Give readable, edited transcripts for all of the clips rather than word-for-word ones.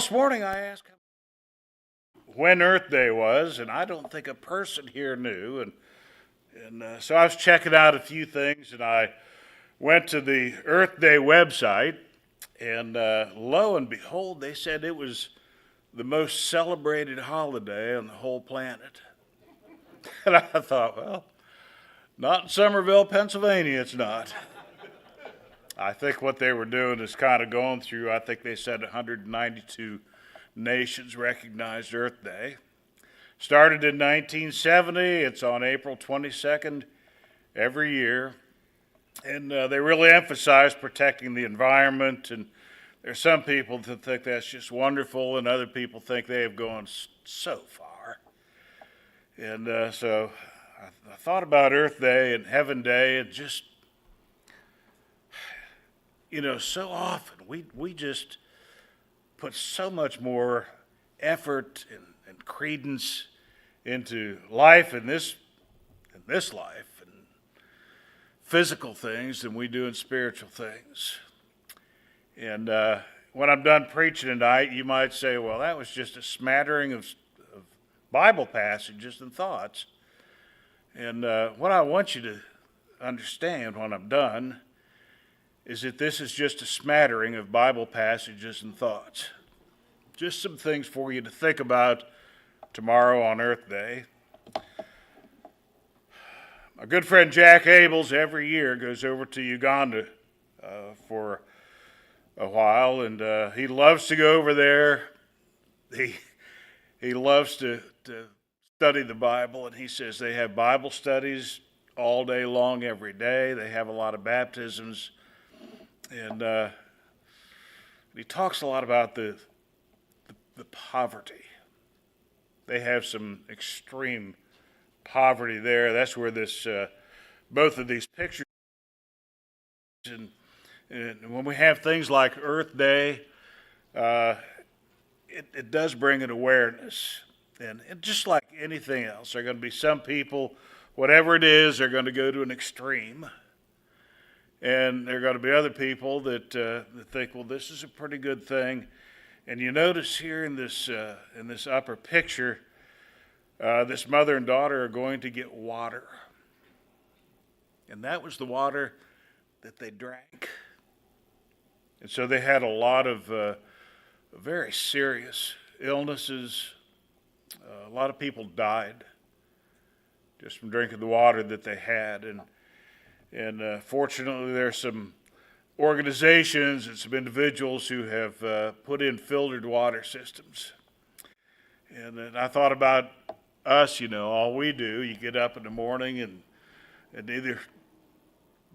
This morning I asked him when Earth Day was, and I don't think a person here knew. So I was checking out a few things, and I went to the Earth Day website, and lo and behold, they said it was the most celebrated holiday on the whole planet. And I thought, well, not in Summerville, Pennsylvania, it's not. I think what they were doing is kind of going through, I think they said 192 nations recognized Earth Day. Started in 1970, it's on April 22nd every year. And they really emphasize protecting the environment. And there's some people that think that's just wonderful, and other people think they have gone so far. And so I thought about Earth Day and Heaven Day, and just, so often we just put so much more effort and credence into life in this life and physical things than we do in spiritual things. And when I'm done preaching tonight, you might say, well, that was just a smattering of Bible passages and thoughts. And what I want you to understand when I'm done is that this is just a smattering of Bible passages and thoughts. Just some things for you to think about tomorrow on Earth Day. My good friend Jack Abels every year goes over to Uganda for a while, and he loves to go over there. He loves to study the Bible, and he says they have Bible studies all day long every day. They have a lot of baptisms. And he talks a lot about the poverty. They have some extreme poverty there. That's where this both of these pictures. And when we have things like Earth Day, it does bring an awareness. And just like anything else, there are going to be some people, whatever it is, they're going to go to an extreme. And there are going to be other people that think, well, this is a pretty good thing. And you notice here in this upper picture, this mother and daughter are going to get water. And that was the water that they drank. And so they had a lot of very serious illnesses. A lot of people died just from drinking the water that they had. And fortunately, there are some organizations and some individuals who have put in filtered water systems. And then I thought about us, all we do, you get up in the morning and either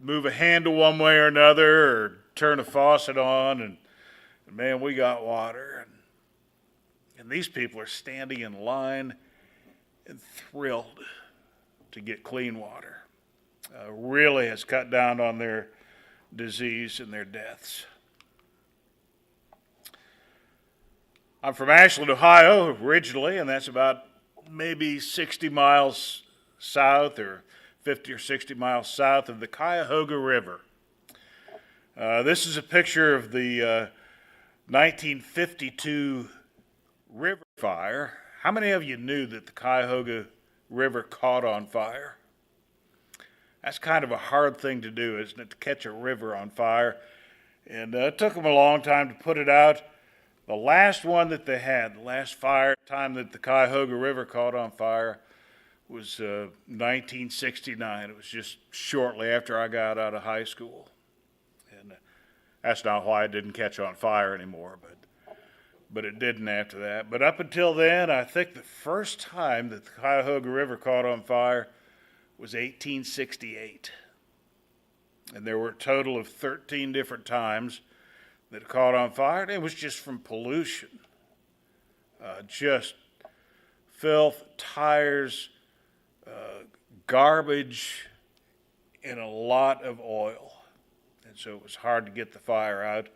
move a handle one way or another or turn a faucet on, and man, we got water. And these people are standing in line and thrilled to get clean water. Really has cut down on their disease and their deaths. I'm from Ashland, Ohio, originally, and that's about maybe 60 miles south or 50 or 60 miles south of the Cuyahoga River. This is a picture of the 1952 river fire. How many of you knew that the Cuyahoga River caught on fire? That's kind of a hard thing to do, isn't it, to catch a river on fire? And it took them a long time to put it out. The last one that they had, the last fire time that the Cuyahoga River caught on fire was 1969. It was just shortly after I got out of high school. And that's not why it didn't catch on fire anymore, but it didn't after that. But up until then, I think the first time that the Cuyahoga River caught on fire was 1868. And there were a total of 13 different times that it caught on fire. And it was just from pollution. Just filth, tires, garbage, and a lot of oil. And so it was hard to get the fire out.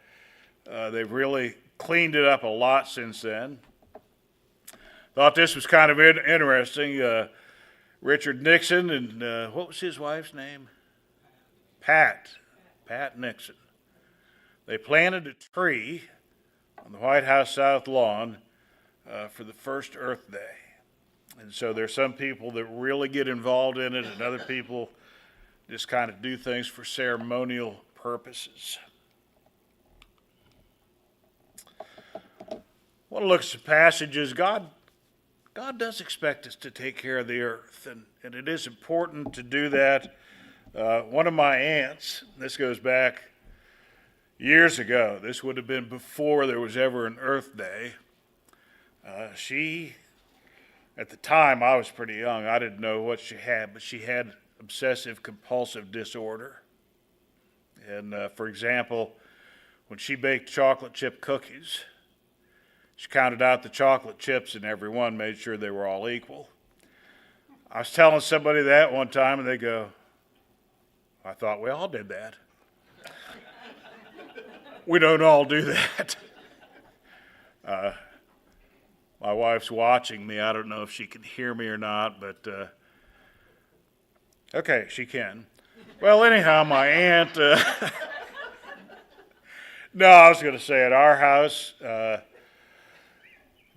They've really cleaned it up a lot since then. Thought this was kind of interesting. Richard Nixon and what was his wife's name? Pat Nixon. They planted a tree on the White House South lawn for the first Earth Day. And so there's some people that really get involved in it, and other people just kind of do things for ceremonial purposes. I want to look at some passages. God does expect us to take care of the earth, and it is important to do that. One of my aunts, this goes back years ago, this would have been before there was ever an Earth Day. She, at the time, I was pretty young, I didn't know what she had, but she had obsessive compulsive disorder. And for example, when she baked chocolate chip cookies, she counted out the chocolate chips in every one, made sure they were all equal. I was telling somebody that one time, and they go, I thought we all did that. We don't all do that. My wife's watching me. I don't know if she can hear me or not, but okay, she can. Well, anyhow, my aunt, no, I was going to say at our house,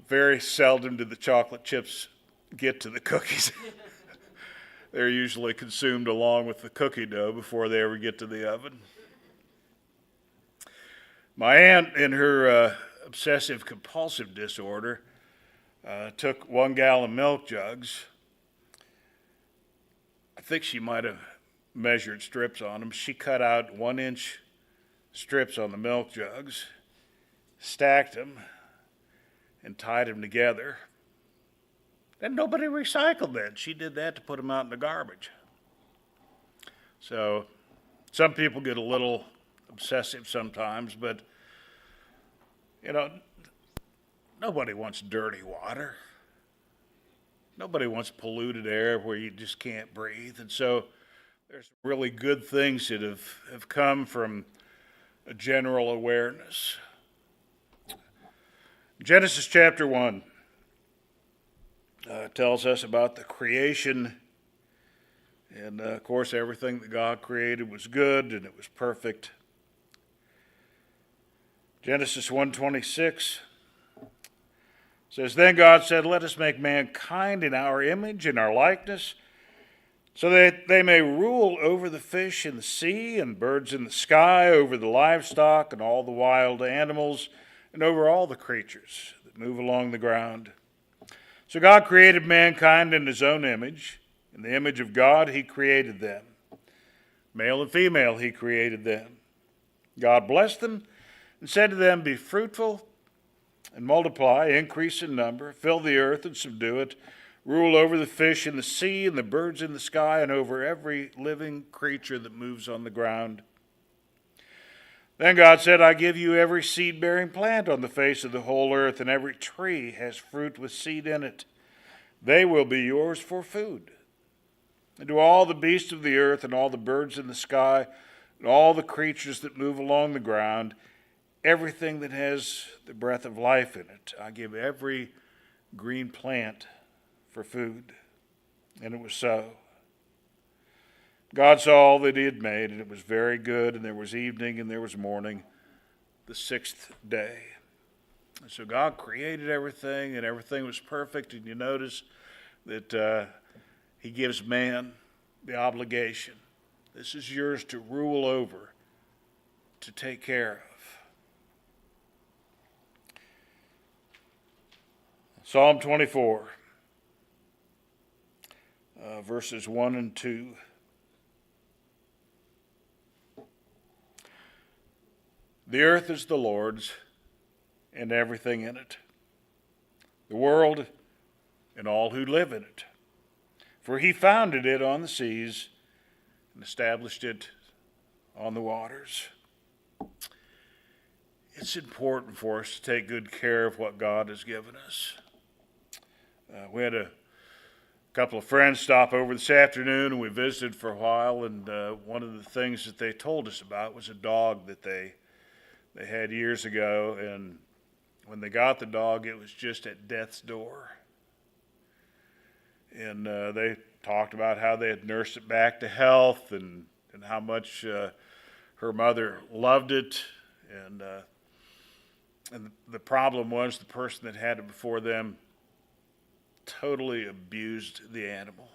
very seldom do the chocolate chips get to the cookies. They're usually consumed along with the cookie dough before they ever get to the oven. My aunt, in her obsessive compulsive disorder, took 1 gallon milk jugs. I think she might have measured strips on them. She cut out 1-inch strips on the milk jugs, stacked them, and tied them together. And nobody recycled that. She did that to put them out in the garbage. So some people get a little obsessive sometimes, but, you know, nobody wants dirty water. Nobody wants polluted air where you just can't breathe. And so there's really good things that have come from a general awareness. Genesis chapter 1 tells us about the creation. And of course, everything that God created was good and it was perfect. Genesis 1:26 says, Then God said, Let us make mankind in our image, in our likeness, so that they may rule over the fish in the sea and birds in the sky, over the livestock and all the wild animals, and over all the creatures that move along the ground. So God created mankind in his own image. In the image of God, he created them. Male and female, he created them. God blessed them and said to them, Be fruitful and multiply, increase in number, fill the earth and subdue it, rule over the fish in the sea and the birds in the sky, and over every living creature that moves on the ground. Then God said, I give you every seed-bearing plant on the face of the whole earth, and every tree has fruit with seed in it. They will be yours for food. And to all the beasts of the earth, and all the birds in the sky, and all the creatures that move along the ground, everything that has the breath of life in it, I give every green plant for food. And it was so. God saw all that he had made, and it was very good, and there was evening and there was morning, the 6th day. And so God created everything, and everything was perfect, and you notice that he gives man the obligation. This is yours to rule over, to take care of. Psalm 24, verses 1 and 2. The earth is the Lord's, and everything in it, the world and all who live in it. For he founded it on the seas and established it on the waters. It's important for us to take good care of what God has given us. We had a couple of friends stop over this afternoon, and we visited for a while, and one of the things that they told us about was a dog that they had years ago, and when they got the dog, it was just at death's door. And they talked about how they had nursed it back to health and how much her mother loved it. And And the problem was the person that had it before them totally abused the animal.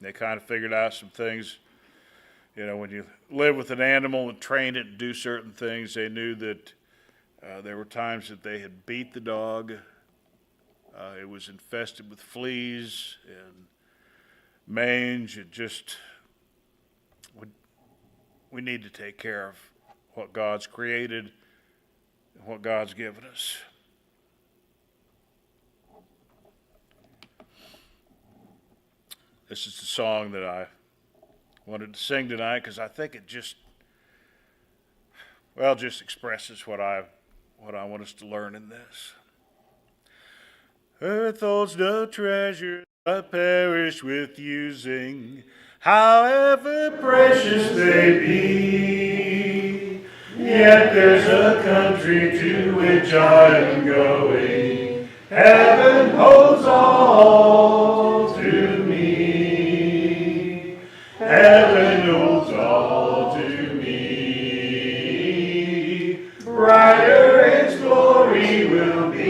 They kind of figured out some things. You know, when you live with an animal and train it to do certain things, they knew that there were times that they had beat the dog. It was infested with fleas and mange. We need to take care of what God's created and what God's given us. This is the song that I wanted to sing tonight because I think it just expresses what I want us to learn in this. Earth holds no treasure but perish with using, however precious they be. Yet there's a country to which I am going. Heaven holds all to me. Heaven holds all to me. Brighter its glory will be.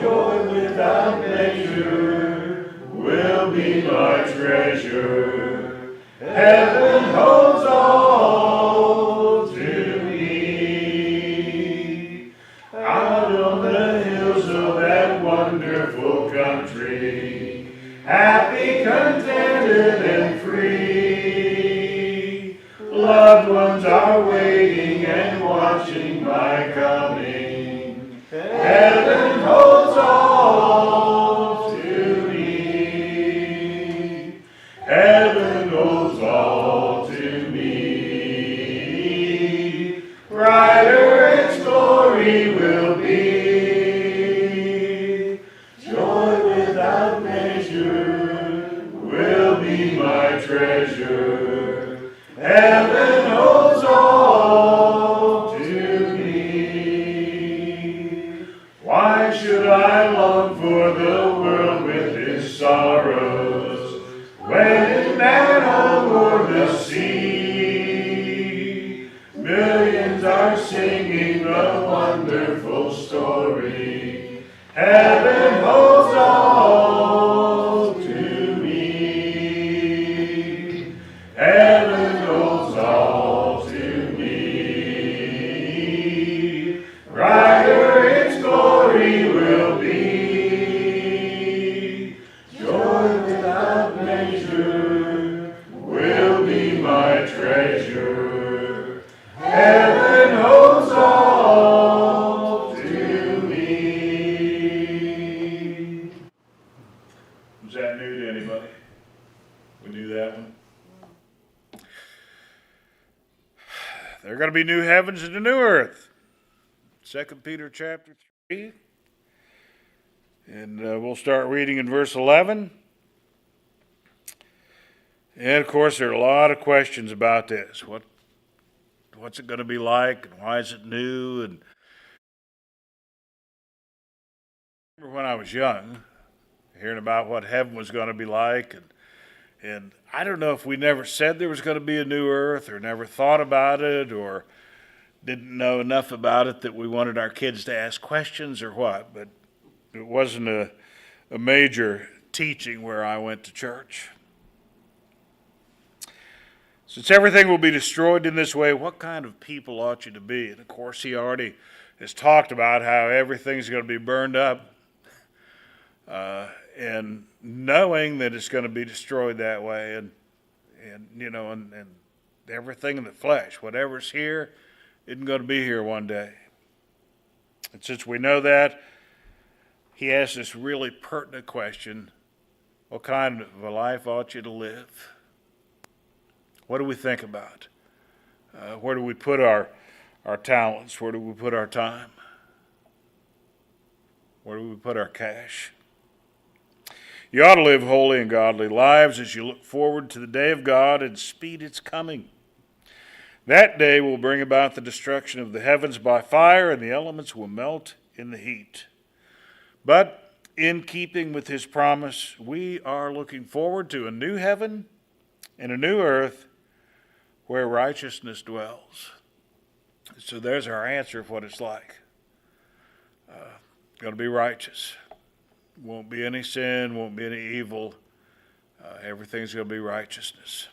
Joy without measure will be my treasure. Heaven holds all to me. Out on the hills of that wonderful country, happy, contented, and free. Loved ones are waiting and watching my coming. Heaven holds all to me. Heaven holds all to me. Brighter its glory will be. Joy without measure will be my treasure. Heaven holds all to me. Why should I long for the world with its sorrows, when in that home o'er the sea, millions are singing the wonderful story. Heaven holds all to me. Heaven holds all to me. Brighter its glory will be. Joy without measure will be my treasure. Heaven holds all to me. Was that new to anybody? We knew that one. There are going to be new heavens and a new earth. 2 Peter chapter 3. And we'll start reading in verse 11. And of course, there are a lot of questions about this. What's it going to be like, and why is it new? And I remember when I was young, hearing about what heaven was going to be like, and I don't know if we never said there was going to be a new earth, or never thought about it, or didn't know enough about it that we wanted our kids to ask questions or what, but it wasn't a major teaching where I went to church. Since everything will be destroyed in this way, what kind of people ought you to be? And of course, he already has talked about how everything's going to be burned up, and knowing that it's going to be destroyed that way, and everything in the flesh, whatever's here, isn't going to be here one day. And since we know that, he asks this really pertinent question: what kind of a life ought you to live? What do we think about? Where do we put our talents? Where do we put our time? Where do we put our cash? You ought to live holy and godly lives as you look forward to the day of God and speed its coming. That day will bring about the destruction of the heavens by fire, and the elements will melt in the heat. But in keeping with his promise, we are looking forward to a new heaven and a new earth where righteousness dwells. So there's our answer of what it's like. Going to be righteous. Won't be any sin, won't be any evil. Everything's going to be righteousness.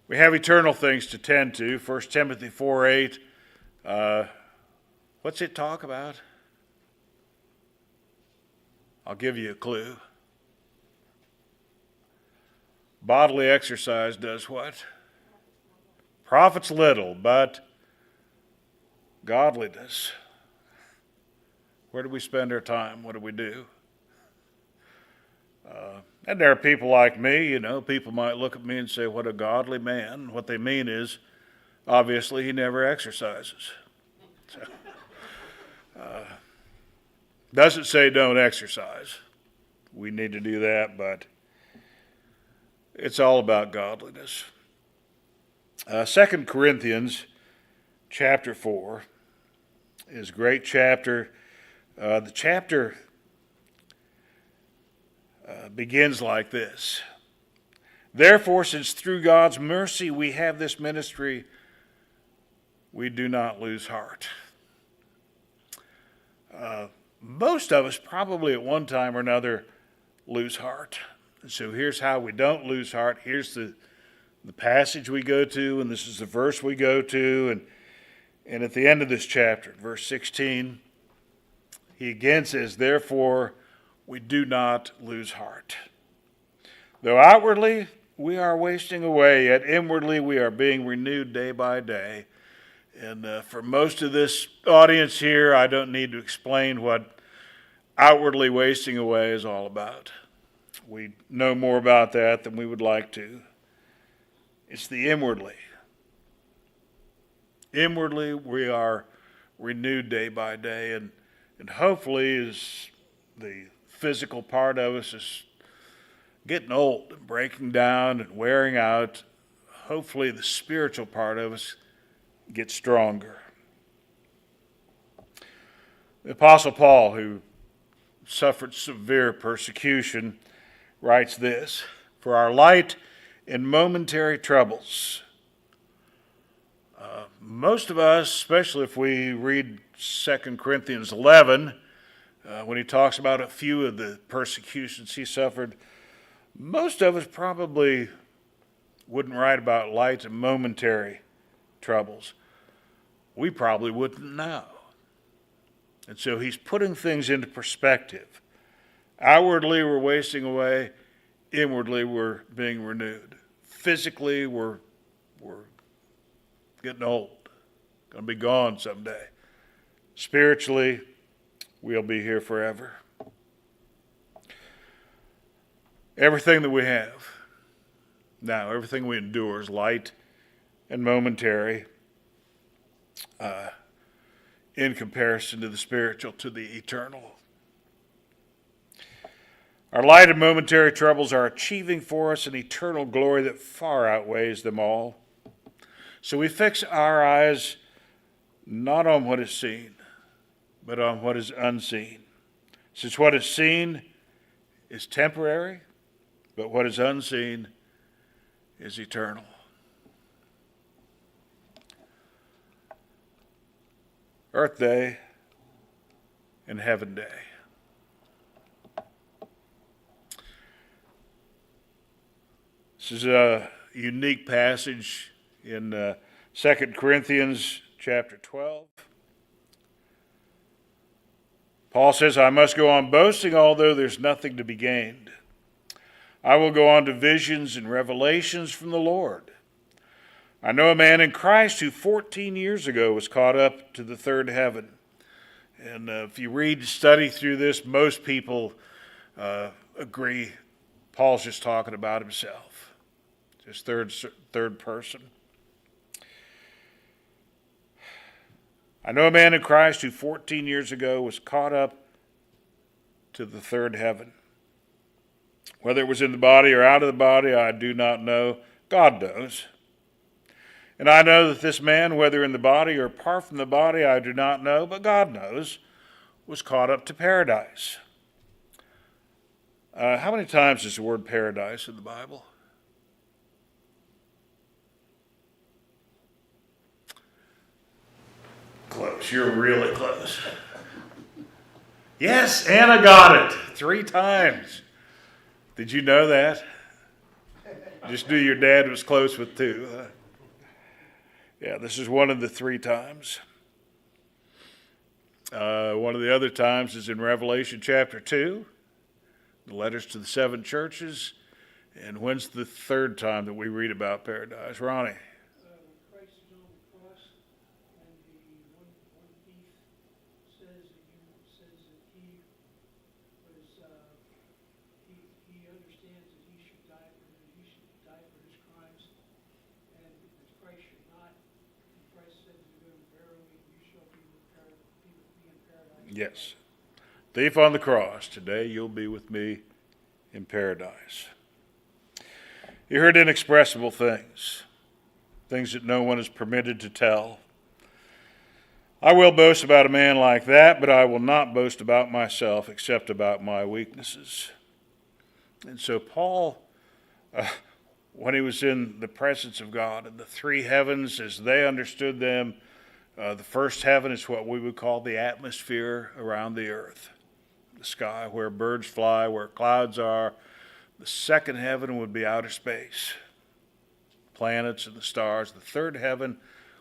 We have eternal things to tend to. 1 Timothy 4:8. What's it talk about? I'll give you a clue. Bodily exercise does what? Profits little, but godliness. Where do we spend our time? What do we do? And there are people like me, people might look at me and say, what a godly man. What they mean is, obviously, he never exercises. So, doesn't say don't exercise. We need to do that, but it's all about godliness. 2 Corinthians chapter 4 is a great chapter. The chapter begins like this. Therefore, since through God's mercy we have this ministry, we do not lose heart. Most of us probably at one time or another lose heart. So here's how we don't lose heart. Here's the passage we go to, and this is the verse we go to. And at the end of this chapter, verse 16, he again says, therefore, we do not lose heart. Though outwardly we are wasting away, yet inwardly we are being renewed day by day. And for most of this audience here, I don't need to explain what outwardly wasting away is all about. We know more about that than we would like to. It's the inwardly. Inwardly we are renewed day by day, and hopefully as the physical part of us is getting old and breaking down and wearing out, hopefully the spiritual part of us gets stronger. The Apostle Paul, who suffered severe persecution, writes this, for our light and momentary troubles. Most of us, especially if we read 2 Corinthians 11, when he talks about a few of the persecutions he suffered, most of us probably wouldn't write about light and momentary troubles. We probably wouldn't know. And so he's putting things into perspective. Outwardly, we're wasting away. Inwardly, we're being renewed. Physically, we're getting old. Going to be gone someday. Spiritually, we'll be here forever. Everything that we have, now everything we endure is light and momentary in comparison to the spiritual, to the eternal. Our light and momentary troubles are achieving for us an eternal glory that far outweighs them all. So we fix our eyes not on what is seen, but on what is unseen. Since what is seen is temporary, but what is unseen is eternal. Earth Day and Heaven Day. This is a unique passage in 2 Corinthians chapter 12. Paul says, I must go on boasting, although there's nothing to be gained. I will go on to visions and revelations from the Lord. I know a man in Christ who 14 years ago was caught up to the third heaven. And if you study through this, most people agree Paul's just talking about himself. Just third person. I know a man in Christ who 14 years ago was caught up to the third heaven. Whether it was in the body or out of the body, I do not know. God knows. And I know that this man, whether in the body or apart from the body, I do not know, but God knows, was caught up to paradise. How many times is the word paradise in the Bible? close. You're really close. Yes, Anna got it 3 times. Did you know that? Just knew your dad was close with 2. Yeah, this is one of the 3 times. One of the other times is in Revelation chapter 2, the letters to the 7 churches. And when's the 3rd time that we read about paradise? Ronnie? Christ is on the cross, and the one thief says that he understands that he should die for his crimes, and that Christ should not. And Christ said to him, "Verily, you shall be with me in paradise." Yes. Thief on the cross, today you'll be with me in paradise. You heard inexpressible things, things that no one is permitted to tell. I will boast about a man like that, but I will not boast about myself except about my weaknesses. And so Paul, when he was in the presence of God, and the 3 heavens as they understood them, the first heaven is what we would call the atmosphere around the earth, the sky where birds fly, where clouds are. The second heaven would be outer space, planets and the stars. The third heaven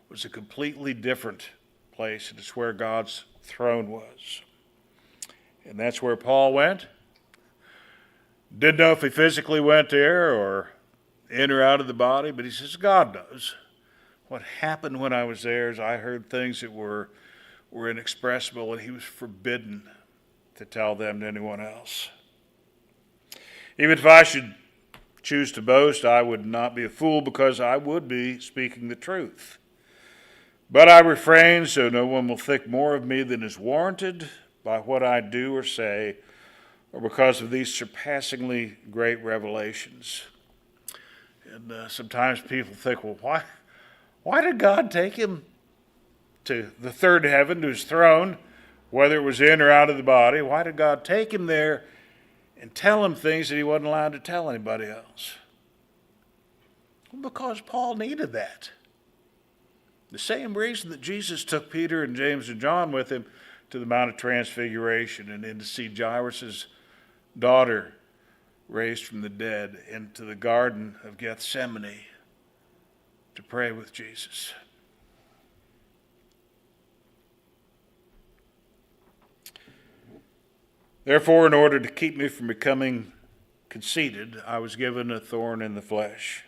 was a completely different place, and it's where God's throne was. And that's where Paul went. Didn't know if he physically went there or in or out of the body, but he says, God knows. What happened when I was there is I heard things that were inexpressible, and he was forbidden to tell them to anyone else. Even if I should choose to boast, I would not be a fool, because I would be speaking the truth. But I refrain so no one will think more of me than is warranted by what I do or say, or because of these surpassingly great revelations. And sometimes people think, well, why did God take him to the third heaven, to his throne, whether it was in or out of the body? Why did God take him there and tell him things that he wasn't allowed to tell anybody else? Well, because Paul needed that. The same reason that Jesus took Peter and James and John with him to the Mount of Transfiguration, and then to see Jairus' daughter raised from the dead, into the Garden of Gethsemane to pray with Jesus. Therefore, in order to keep me from becoming conceited, I was given a thorn in the flesh,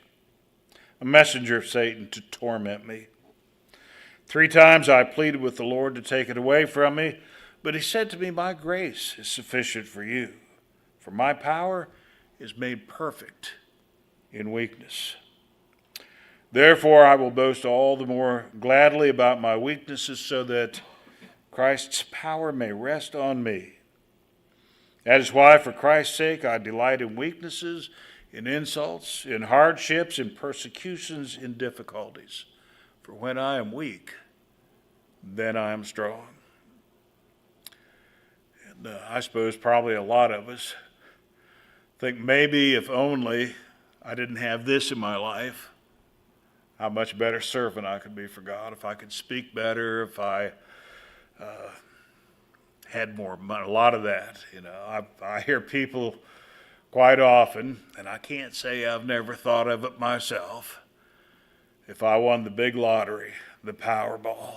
a messenger of Satan to torment me. 3 times I pleaded with the Lord to take it away from me, but he said to me, my grace is sufficient for you, for my power is made perfect in weakness. Therefore, I will boast all the more gladly about my weaknesses, so that Christ's power may rest on me. That is why, for Christ's sake, I delight in weaknesses, in insults, in hardships, in persecutions, in difficulties. For when I am weak, then I am strong. And I suppose probably a lot of us think, maybe if only I didn't have this in my life, how much better servant I could be for God, if I could speak better, if I had more money, a lot of that. I hear people quite often, and I can't say I've never thought of it myself, if I won the big lottery, the Powerball,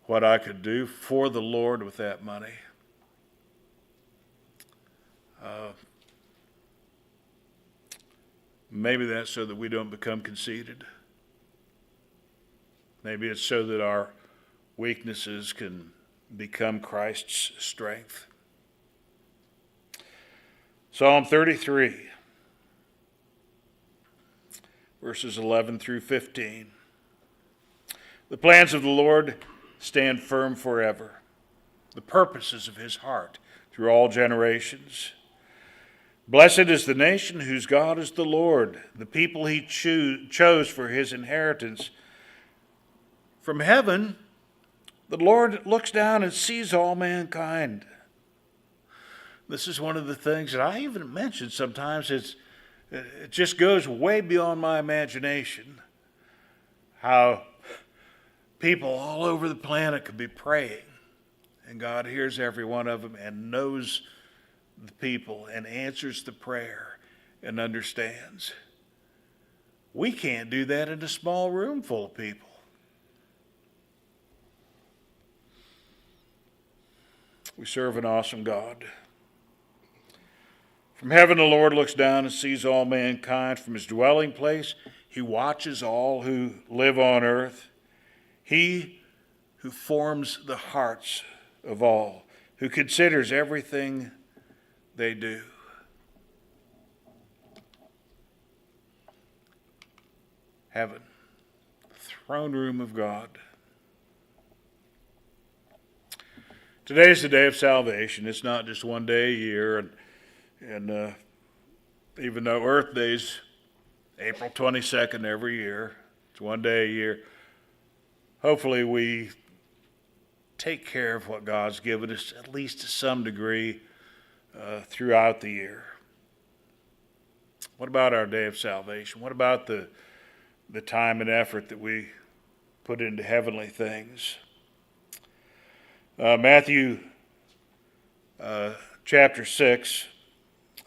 what I could do for the Lord with that money. Maybe that's so that we don't become conceited. Maybe it's so that our weaknesses can become Christ's strength. Psalm 33, verses 11 through 15. The plans of the Lord stand firm forever, the purposes of his heart through all generations. Blessed is the nation whose God is the Lord, the people he chose for his inheritance. From heaven, the Lord looks down and sees all mankind. This is one of the things that I even mention sometimes. It just goes way beyond my imagination. How people all over the planet could be praying, and God hears every one of them and knows the people and answers the prayer and understands. We can't do that in a small room full of people. We serve an awesome God. From heaven the Lord looks down and sees all mankind. From his dwelling place he watches all who live on earth. He who forms the hearts of all, who considers everything they do. Heaven, the throne room of God. Today's the day of salvation. It's not just one day a year, and even though Earth Day's April 22nd every year, it's one day a year. Hopefully we take care of what God's given us, at least to some degree, throughout the year. What about our day of salvation? What about the time and effort that we put into heavenly things? Matthew chapter 6,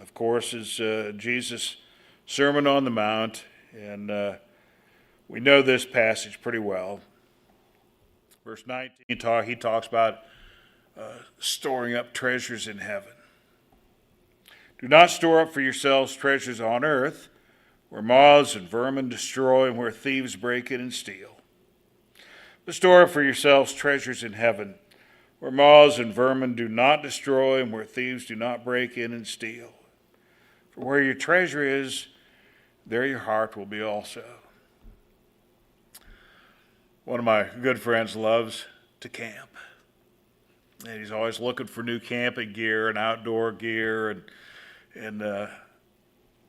of course, is Jesus' Sermon on the Mount, and we know this passage pretty well. Verse 19, he talks about storing up treasures in heaven. Do not store up for yourselves treasures on earth, where moths and vermin destroy and where thieves break in and steal. But store up for yourselves treasures in heaven, where moths and vermin do not destroy and where thieves do not break in and steal. For where your treasure is, there your heart will be also. One of my good friends loves to camp. And he's always looking for new camping gear and outdoor gear and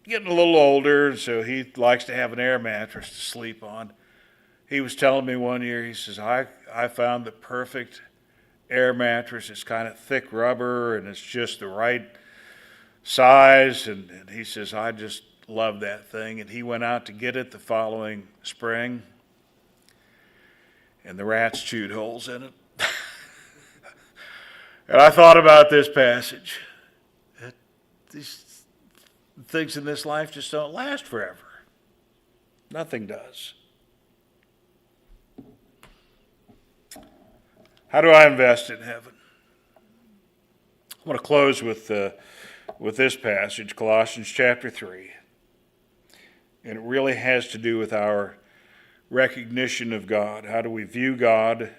getting a little older, so he likes to have an air mattress to sleep on. He was telling me one year, he says, I found the perfect air mattress. It's kind of thick rubber and it's just the right size. And he says, I just love that thing. And he went out to get it the following spring, and the rats chewed holes in it. And I thought about this passage. These things in this life just don't last forever. Nothing does. How do I invest in heaven? I want to close with this passage, Colossians chapter 3. And it really has to do with our recognition of God. How do we view God?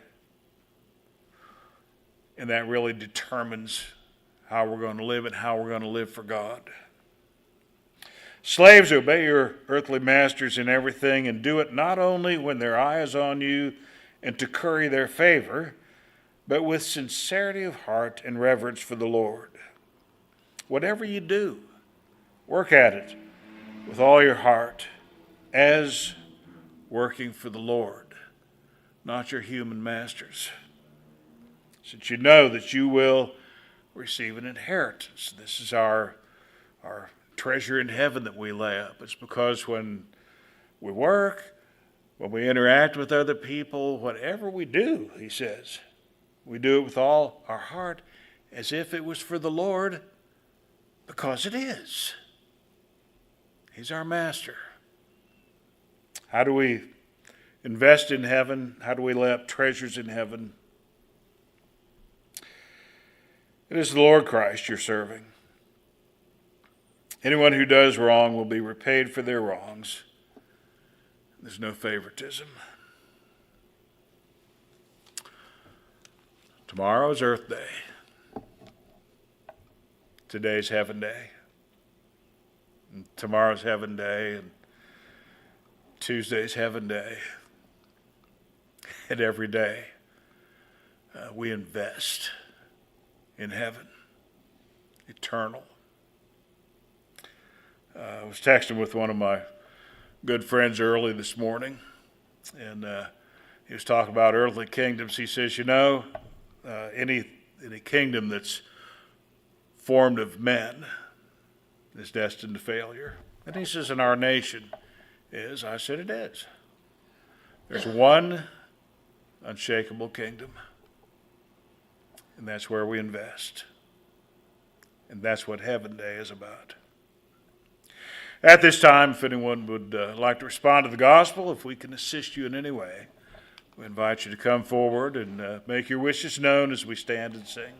And that really determines how we're going to live and how we're going to live for God. Slaves, obey your earthly masters in everything, and do it not only when their eye is on you and to curry their favor, but with sincerity of heart and reverence for the Lord. Whatever you do, work at it with all your heart, as working for the Lord, not your human masters, since you know that you will receive an inheritance. This is our treasure in heaven that we lay up. It's because when we work, when we interact with other people, whatever we do, he says, we do it with all our heart as if it was for the Lord, because it is. He's our master. How do we invest in heaven? How do we lay up treasures in heaven? It is the Lord Christ you're serving. Anyone who does wrong will be repaid for their wrongs. There's no favoritism. Tomorrow is Earth Day. Today's Heaven Day. And tomorrow's Heaven Day. And Tuesday's Heaven Day. And every day we invest in heaven. Eternal. I was texting with one of my good friends early this morning, and he was talking about earthly kingdoms. He says, any kingdom that's formed of men is destined to failure. And he says, and our nation is. I said, it is. There's one unshakable kingdom. And that's where we invest. And that's what Heaven Day is about. At this time, if anyone would like to respond to the gospel, if we can assist you in any way, we invite you to come forward and make your wishes known as we stand and sing.